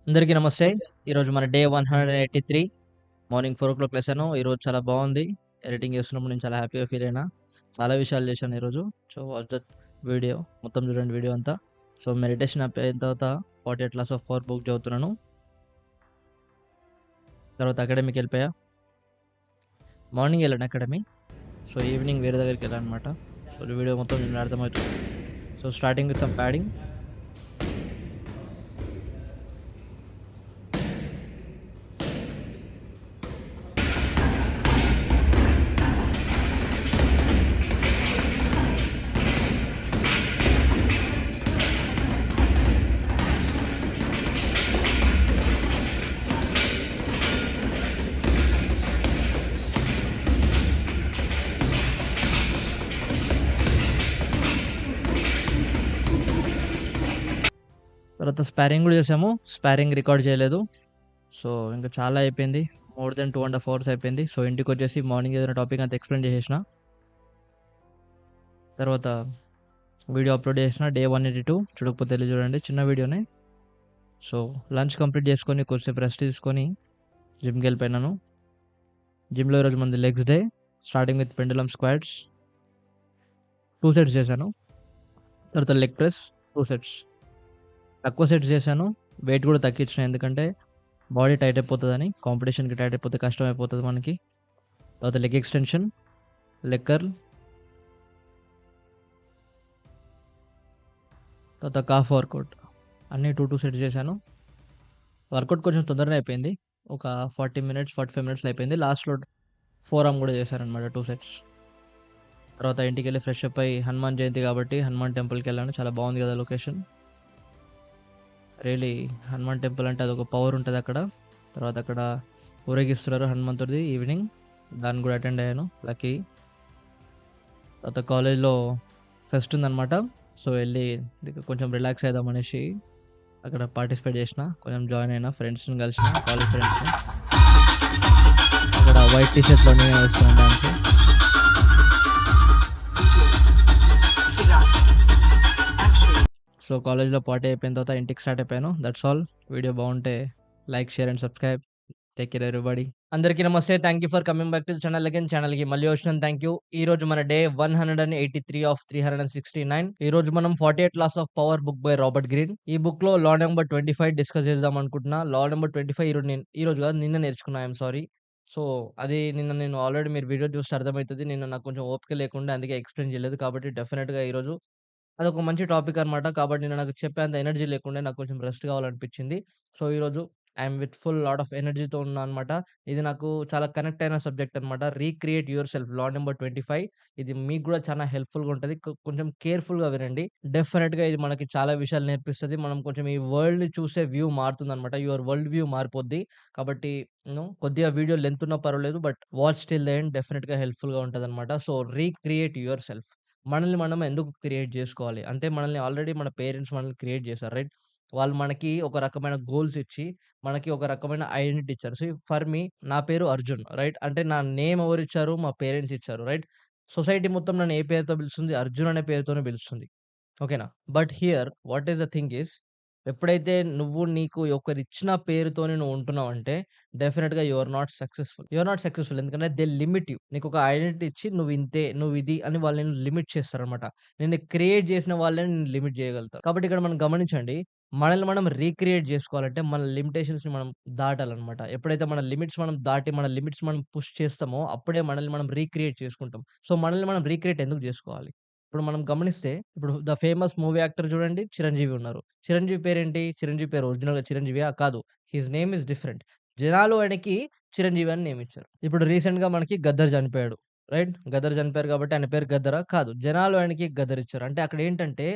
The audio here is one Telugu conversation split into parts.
అందరికీ నమస్తే. ఈరోజు మన డే 183 మార్నింగ్ 4:00 లేసాను. ఈరోజు చాలా బావుంది. ఎడిటింగ్ చేస్తున్నప్పుడు నేను చాలా హ్యాపీగా ఫీల్ అయినా. చాలా విషయాలు చేశాను ఈరోజు. So, watch that video. మొత్తం చూడండి వీడియో అంతా. సో, మెడిటేషన్ అయిపోయిన తర్వాత 48 లాస్ ఆఫ్ పవర్ బుక్ చదువుతున్నాను. తర్వాత అకాడమీకెళ్ళిపోయా. మార్నింగ్ ఎళ్ళాను అకాడమీ. సో, ఈవినింగ్ వేరే దగ్గరికెళ్ళాననమాట. సో, వీడియో మొత్తం చూడండి అర్థమవుతుంది. So, starting with some padding. తర్వాత స్పారింగ్ గూడా చేసాము. స్పారింగ్ రికార్డ్ చేయలేదు. సో, ఇంకా చాలా అయిపోయింది. మోర్ దెన్ 2 ½ అవర్స్ అయిపోయింది. సో, ఇంటికొచ్చేసి మార్నింగ్ ఏదైనా టాపిక్ అంతా ఎక్స్‌ప్లెయిన్ చేసేసిన. తర్వాత వీడియో అప్‌లోడ్ చేసిన డే 182 చూడకపోతే ఎళ్లి చూడండి. చిన్న వీడియోనే. సో, లంచ్ కంప్లీట్ చేసుకొని కొద్దిసేపు రెస్ట్ తీసుకొని జిమ్‌కెళ్ళిపోయినాను. జిమ్‌లో ఈరోజు మనది legs day. Starting with pendulum squats 2 sets చేశాను. తర్వాత లెగ్ ప్రెస్ 2 సెట్స్. తక్కువ సెట్స్ చేశాను. వెయిట్ కూడా తగ్గించిన. ఎందుకంటే బాడీ టైట్ అయిపోతదని. కాంపిటీషన్‌కి టైట్ అయిపోతే కష్టం అయిపోతది మనకి. తర్వాత లెగ్ ఎక్స్‌టెన్షన్, లెగ్ కర్ల్, తర్వాత కాఫ్ వర్కౌట్ అన్నీ 2 సెట్స్ చేశాను. వర్కౌట్ కొంచెం తొందరనే అయిపోయింది. ఒక 40 మినిట్స్, 45 మినిట్స్‌లో అయిపోయింది. లాస్ట్‌లో ఫోర్ ఆర్మ్ కూడా చేశాననమాట 2 సెట్స్. తర్వాత ఇంటికెళ్ళి ఫ్రెష్ అప్ అయ్యి హనుమాన్ జయంతి కాబట్టి హనుమాన్ టెంపుల్‌కెళ్ళాను. చాలా బాగుంది కదా లొకేషన్. రియల్లీ హనుమాన్ టెంపుల్ అంటే అదొక పవర్ ఉంటదక్కడ. తర్వాత అక్కడ ఊరేగిస్తున్నారు హనుమంతుడిది ఈవినింగ్. దాన్ని కూడా అటెండ్ అయ్యాను లక్కీ. తర్వాత కాలేజ్‌లో ఫెస్ట్ ఉందనమాట. సో, ఎళ్లి కొంచెం రిలాక్స్ అయిదామనేసి అక్కడ పార్టిసిపేట్ చేసిన. కొంచెం జాయిన్ అయిన. ఫ్రెండ్స్‌ని కలిసిన. కాలేజ్ ఫ్రెండ్స్‌ని. అక్కడ వైట్ టీ షర్ట్‌లో నేనే వేస్తున్నాను డాన్స్. సో, కాలేజ్‌లో పార్టీ అయిపోయిన తర్వాత ఇంటికి స్టార్ట్ అయిపోయాను. That's all. వీడియో బాగుంటే like, share and subscribe. Take care everybody. అందరికీ నమస్తే. Thank you for coming back to the channel again. ఛానల్‌కి మళ్ళీ వచ్చినందుకు థాంక్ యూ. ఈరోజు మన డే 183 ఆఫ్ 369. ఈరోజు మనం 48 laws of power book by Robert Greene. ఈ బుక్‌లో లా నంబర్ 25 డిస్కస్ చేద్దాం అనుకుంటున్నా. లా నంబర్ 25 ఈరోజు కాదు నిన్న నేర్చుకున్నా. I'm sorry. సో, అది నిన్న నేను ఆల్రెడీ మీరు వీడియో చూస్తే అర్థమైతది. నిన్న నాకు కొంచెం ఓపిక లేకుండే అందుకే ఎక్స్‌ప్లెయిన్ చేయలేదు. కాబట్టి డెఫినిట్‌గా ఈరోజు అదొక మంచి టాపిక్ అన్నమాట. కాబట్టి నేను నాకు చెప్పేంత ఎనర్జీ లేకుండే నాకు కొంచెం రెస్ట్ కావాలనిపించింది. సో, ఈరోజు I'm with full lot of ఎనర్జీతో ఉన్నా అన్నమాట. ఇది నాకు చాలా కనెక్ట్ అయిన సబ్జెక్ట్ అన్నమాట. Recreate your self law number 25. ఇది మీకు గూడా చాలా హెల్ప్‌ఫుల్‌గా ఉంటది. కొంచెం కేర్‌ఫుల్‌గా వినండి. డెఫినిట్‌గా ఇది మనకి చాలా విషయాలు నేర్పిస్తది. మనం కొంచెం ఈ వరల్డ్‌ని చూసే వ్యూ మారుతుందన్నమాట. యువర్ వరల్డ్ వ్యూ మారిపోద్ది. కాబట్టి కొద్దిగా వీడియో లెంత్ ఉన్నా పర్వాలేదు. But watch till the end డెఫినిట్‌గా హెల్ప్‌ఫుల్‌గా ఉంటదన్నమాట. So, recreate your self. మనల్ని మనం ఎందుకు క్రియేట్ జేసుకోవాలి? అంటే మనల్ని ఆల్రెడీ మన పేరెంట్స్ మనల్ని క్రియేట్ చేసారు. రైట్? వాళ్ళు మనకి ఒక రకమైన గోల్స్ ఇచ్చి, మనకి ఒక రకమైన ఐడెంటిటీ ఇచ్చారు. ఫర్ మీ నా పేరు అర్జున్. రైట్? అంటే నా నేమ్ ఎవరిచ్చారు? మా పేరెంట్స్ ఇచ్చారు. రైట్? సొసైటీ మొత్తం నన్ను ఏ పేరుతో పిలుస్తుంది? అర్జున్ అనే పేరుతోనే పిలుస్తుంది. ఓకేనా? But here what is the thing is ఎప్పుడైతే నువ్వు నీకు ఒకరిచ్చిన పేరుతోని నువ్వు ఉంటున్నావంటే డెఫినిట్‌గా you are not successful. You are not successful. ఎందుకంటే దే లిమిట్ యూ. నీకొక ఐడెంటిటీ ఇచ్చి నువ్వు ఇంతే, నువ్వు ఇది అని వాళ్ళు నిన్ను లిమిట్ చేస్తారనమాట. నిన్ను క్రియేట్ చేసిన వాళ్ళే నిన్ను లిమిట్ చేయగలుగుతారు. కాబట్టి ఇక్కడ మనం గమనించండి. మనల్ని మనం రీక్రియేట్ చేసుకోవాలంటే మన లిమిటేషన్స్‌ని మనం దాటాలనమాట. ఎప్పుడైతే మన లిమిట్స్ మనం దాటి మన లిమిట్స్ మనం పుష్ చేస్తామో అప్పుడే మనల్ని మనం రీక్రియేట్ చేసుకుంటాం. సో, మనల్ని మనం రీక్రియేట్ ఎందుకు చేసుకోవాలి? ఇప్పుడు మనం గమనిస్తే ఇప్పుడు ద ఫేమస్ మూవీ యాక్టర్ చూడండి 'చిరంజీవి' ఉన్నారు. చిరంజీవి పేరేంటి? చిరంజీవి పేరు ఒరిజినల్‌గా చిరంజీవియా? కాదు. His name is different. జనాలు ఆయనకి చిరంజీవి అని నేమ్ ఇచ్చారు. ఇప్పుడు రీసెంట్‌గా మనకి 'గద్దర్' చనిపోయాడు. రైట్? 'గద్దర్' చనిపోయారు కాబట్టి ఆయన పేరు గద్దరా? కాదు. జనాలు ఆయనకి 'గద్దర్' ఇచ్చారు. అంటే అక్కడ ఏంటంటే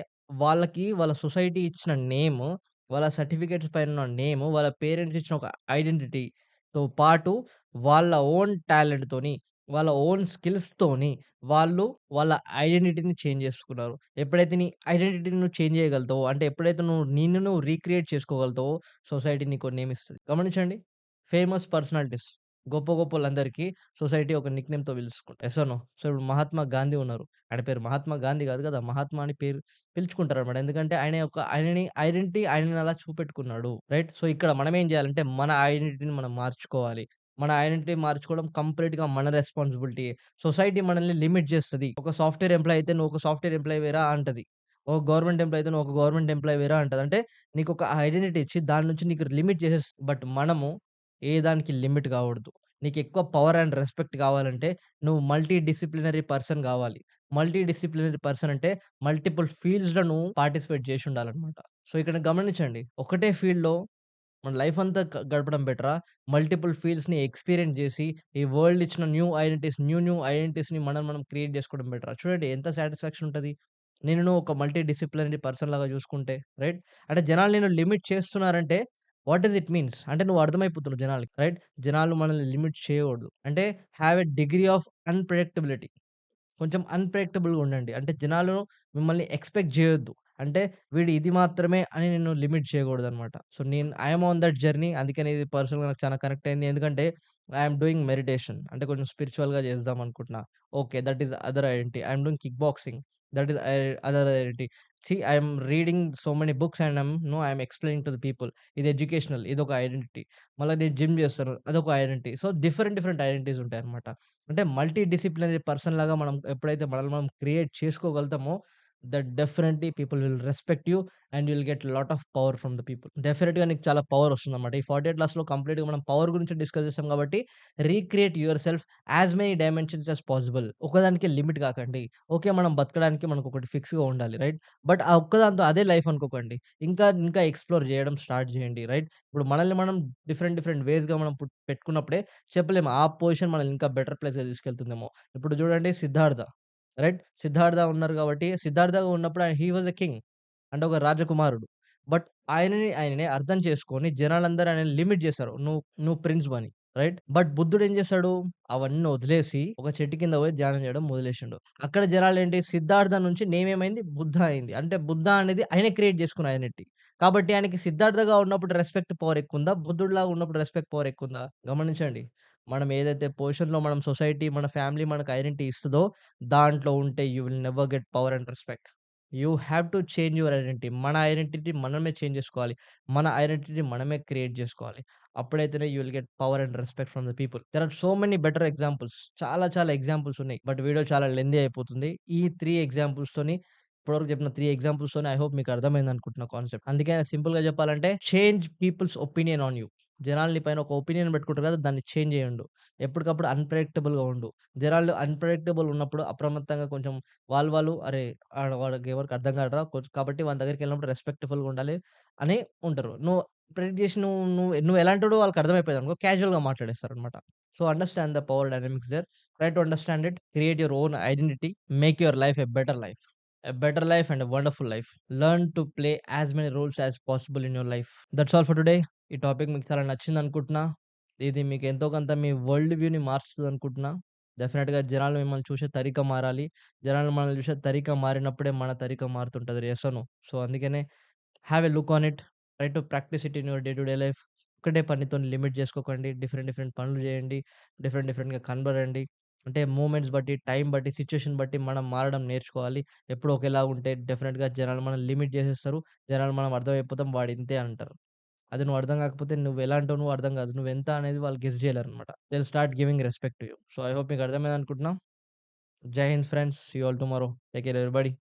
వాళ్ళకి వాళ్ళ సొసైటీ ఇచ్చిన నేమ్, వాళ్ళ సర్టిఫికేట్స్ పైన ఉన్న నేమ్, వాళ్ళ పేరెంట్స్ ఇచ్చిన ఒక ఐడెంటిటీతో పాటు వాళ్ళ ఓన్ టాలెంట్‌తోని, వాళ్ళ ఓన్ స్కిల్స్‌తోని వాళ్ళు వాళ్ళ ఐడెంటిటీని చేంజ్ చేసుకున్నారు. ఎప్పుడైతే నీ ఐడెంటిటీని నువ్వు చేంజ్ చేయగలుగుతావో, అంటే ఎప్పుడైతే నువ్వు నిన్ను నువ్వు రీక్రియేట్ చేసుకోగలుగుతావో, సొసైటీ నీకో నేమ్ ఇస్తది. గమనించండి. Famous personalities. గొప్ప గొప్పోళ్ళందరికీ సొసైటీ ఒక నిక్‌నేమ్‌తో పిలుచుకుంటా. Yes or no? సో, ఇప్పుడు మహాత్మా గాంధీ ఉన్నారు. ఆయన పేరు మహాత్మా గాంధీ గాదు గదా! మహాత్మా అని పేరు పిలుచుకుంటారనమాట. ఎందుకంటే ఆయనని ఐడెంటిటీ ఆయనని అలా చూపెట్టుకున్నాడు. రైట్? సో, ఇక్కడ మనమేం జేయాలంటే మన ఐడెంటిటీని మనం మార్చుకోవాలి. మన ఐడెంటిటీ మార్చుకోవడం కంప్లీట్‌గా మన రెస్పాన్సిబిలిటీయే. సొసైటీ మనల్ని లిమిట్ జేస్తది. ఒక సాఫ్ట్‌వేర్ ఎంప్లాయీ అయితే నువ్వు ఒక సాఫ్ట్‌వేర్ ఎంప్లాయీవేరా అంటది. ఒక గవర్నమెంట్ ఎంప్లాయీ అయితే నువ్వు ఒక గవర్నమెంట్ ఎంప్లాయీవేరా అంటది. అంటే నీకొక ఐడెంటిటీ ఇచ్చి దాని నుంచి నీకు లిమిట్ చేసేస్తది. బట్ మనము ఏ దానికి లిమిట్ గాకూడదు. నీకెక్కువ పవర్ అండ్ రెస్పెక్ట్ గావాలంటే నువ్వు మల్టీ డిసిప్లినరీ పర్సన్ గావాలి. మల్టీ డిసిప్లినరీ పర్సన్ అంటే మల్టిపుల్ ఫీల్డ్స్‌లో నువ్వు పార్టిసిపేట్ జేషుండాలనమాట. సో, ఇక్కడ గమనించండి. ఒకటే ఫీల్డ్‌లో మన లైఫ్ అంతా గడపడం బెటరా? మల్టిపుల్ ఫీల్డ్స్‌ని ఎక్స్‌పీరియన్స్ జేసి, ఈ వరల్డ్ ఇచ్చిన న్యూ ఐడెంటిటీస్‌ని మనం క్రియేట్ జేసుకోవడం బెటరా? చూడండి ఎంత సాటిస్ఫాక్షన్ ఉంటది. నిన్ను నువ్వు ఒక మల్టీ డిసిప్లినరీ పర్సన్ లాగా జూసుకుంటే, రైట్? అంటే జనాలు నిన్ను లిమిట్ చేస్తున్నారంటే వాట్ డస్ ఇట్ మీన్స్? అంటే నువ్వు అర్థమైపోతున్నావు జనాలకి, రైట్? జనాలు మనల్ని లిమిట్ చేయకూడదు. అంటే have a degree of unpredictability. కొంచెం అన్‌ప్రెడిక్టబుల్‌గా ఉండండి. అంటే జనాలు మిమ్మల్ని ఎక్స్‌పెక్ట్ జేయొద్దు. అంటే వీడు ఇది మాత్రమే అని నిన్ను లిమిట్ చేయకూడదనమాట. So, I am on that journey. అందుకని ఇది పర్సనల్‌గా నాకు చాలా కనెక్ట్ అయింది. ఎందుకంటే ఐ యామ్ డూయింగ్ మెడిటేషన్. అంటే కొంచెం స్పిరిచువల్‌గా చేద్దాం అనుకుంటున్నా. Okay. That is other identity. I am doing kick boxing. That is other identity. See I am reading so many books and I am explaining to the people. ఇది ఎడ్యుకేషనల్. ఇదొక ఐడెంటిటీ. మళ్ళా నేను జిమ్ చేస్తాను. అదొక ఐడెంటిటీ. సో, డిఫరెంట్ ఐడెంటిటీస్ ఉంటాయన్నమాట. అంటే మల్టీ డిసిప్లినరీ పర్సన్ లాగా మనం ఎప్పుడైతే మనల్ని మనం క్రియేట్ చేసుకోగలుగుతామో, that definitely people will respect you and you will get lot of power from the people. డెఫినెట్‌గా నీకు చాలా పవర్ వస్తుందన్నమాట. ఈ 48 లాస్ట్‌లో కంప్లీట్‌గా మనం పవర్ గురించి డిస్కస్ చేసాం కాబట్టి, recreate yourself as many dimensions as possible. ఒకదానికే లిమిట్ కాకండి. ఓకే. మనం బతకడానికి మనకొకటి ఫిక్స్‌గా ఉండాలి. రైట్? బట్ ఆ ఒక్కదాంతో అదే లైఫ్ అనుకోకండి. ఇంకా ఎక్స్‌ప్లోర్ చేయడం స్టార్ట్ చేయండి. రైట్? ఇప్పుడు మనల్ని మనం డిఫరెంట్ వేస్‌గా మనం పెట్టుకున్నప్పుడే చెప్పలేము. ఆ పొజిషన్ మనల్ని ఇంకా బెటర్ ప్లేస్‌గా తీసుకెళ్తుందేమో. ఇప్పుడు చూడండి 'సిద్ధార్థ'. రైట్? 'సిద్ధార్థ' ఉన్నారు కాబట్టి 'సిద్ధార్థగా' ఉన్నప్పుడు హి వాస్ ఎ కింగ్. అంటే ఒక రాజకుమారుడు. బట్ ఆయననే అర్థం చేసుకొని జనాలందరూ ఆయనని లిమిట్ చేసారు. నువ్వు ప్రిన్స్‌వని. రైట్? బట్ బుద్ధుడు ఏం చేసాడు? అవన్నీ వదిలేసి ఒక చెట్టు కింద పోయి ధ్యానం చేయడం మొదలేషిండు. అక్కడ జనాలేంటి 'సిద్ధార్థ' నుంచి నేమ్ ఏమైంది? 'బుద్ధ' అయింది. అంటే 'బుద్ధ' అనేది ఆయనే క్రియేట్ చేసుకున్న ఐడెంటిటీ. కాబట్టి ఆయనకి 'సిద్ధార్థగా' ఉన్నప్పుడు రెస్పెక్ట్ పవర్ ఎక్కువుందా? 'బుద్ధుడిలాగా' ఉన్నప్పుడు రెస్పెక్ట్ పవర్ ఎక్కువుందా? గమనించండి. మనం ఏదైతే పొజిషన్‌లో మనం సొసైటీ, మన ఫ్యామిలీ మనకు ఐడెంటిటీ ఇస్తదో దాంట్లో ఉంటే you will never get power and respect. You have to change your identity. మన ఐడెంటిటీ మనమే చేంజ్ చేసుకోవాలి. మన ఐడెంటిటీ మనమే క్రియేట్ చేసుకోవాలి. అప్పుడైతేనే you will get power and respect from the people. There are so many better examples. చాలా ఎగ్జాంపుల్స్ ఉన్నాయి. బట్ వీడియో చాలా లెంథీ అయిపోతుంది. ఈ 3 ఎగ్జాంపుల్స్‌తోని ఇప్పటివరకు చెప్పిన 3 ఎగ్జాంపుల్స్‌తోని ఐ హోప్ మీకు అర్థమైందనుకుంటున్నా కాన్సెప్ట్. అందుకే సింపుల్‌గా చెప్పాలంటే change peoples opinion on you. జనాలు నీ పైన ఒక ఒపీనియన్ పెట్టుకుంటారు కదా! దాన్ని చేంజ్ చేయండు. ఎప్పటికప్పుడు అన్‌ప్రెడిక్టబుల్‌గా ఉండు. జనాలు అన్‌ప్రెడిక్టబుల్ ఉన్నప్పుడు అప్రమత్తంగా కొంచెం వాళ్ళు అరే! వాడికి ఎవరికీ అర్థం కాదురా కాబట్టి వాని దగ్గరికెళ్ళినప్పుడు రెస్పెక్ట్‌ఫుల్‌గా ఉండాలి అని ఉంటారు. నువ్వు ప్రెడిక్ట్ చేసి నువ్వు ఎలాంటోడో వాళ్ళకి అర్థమైపోయిందనుకో క్యాజువల్‌గా మాట్లాడేస్తారనమాట. So, understand the power dynamics there. Try to understand it. Create your own identity. Make your life a better life. A better life and a wonderful life. Learn to play as many roles as possible in your life. That's all for today. ఈ టాపిక్ మీకు చాలా నచ్చిందనుకుంటున్నా. ఇది మీకు ఎంతో కొంత మీ వరల్డ్ వ్యూని మార్చుతదనుకుంటున్నా. డెఫినెట్‌గా జనాలు మిమ్మల్ని చూసే తరీకా మారాలి. జనాలు మనల్ని చూసే తరీకా మారినప్పుడే మన తరీకా మారుతుంటది. Yes or no? సో, అందుకనే have a look on it. Try to practise it in your day to day life. ఒకటే పనితోని లిమిట్ చేసుకోకండి. డిఫరెంట్ పనులు చేయండి. డిఫరెంట్‌గా కనబడండి. అంటే మూమెంట్స్ బట్టి, టైం బట్టి, సిట్యుయేషన్ బట్టి మనం మారడం నేర్చుకోవాలి. ఎప్పుడు ఒకేలాగా ఉంటే డెఫినెట్‌గా జనాలు మనల్ని లిమిట్ చేసేస్తారు. జనాలు మనం అర్థమైపోతాం వాడు ఇంతే అంటారు. అది నువ్వు అర్థం కాకపోతే నువ్వెలాంటో నువ్వు అర్థం కాదు. నువ్వెంత అనేది వాళ్ళు గెస్ చేయలేరనమాట. They will start giving respect to you. So, I hope మీకు అర్థమైందనుకుంటున్నా. Jai Hind friends. See you all tomorrow. Take care everybody.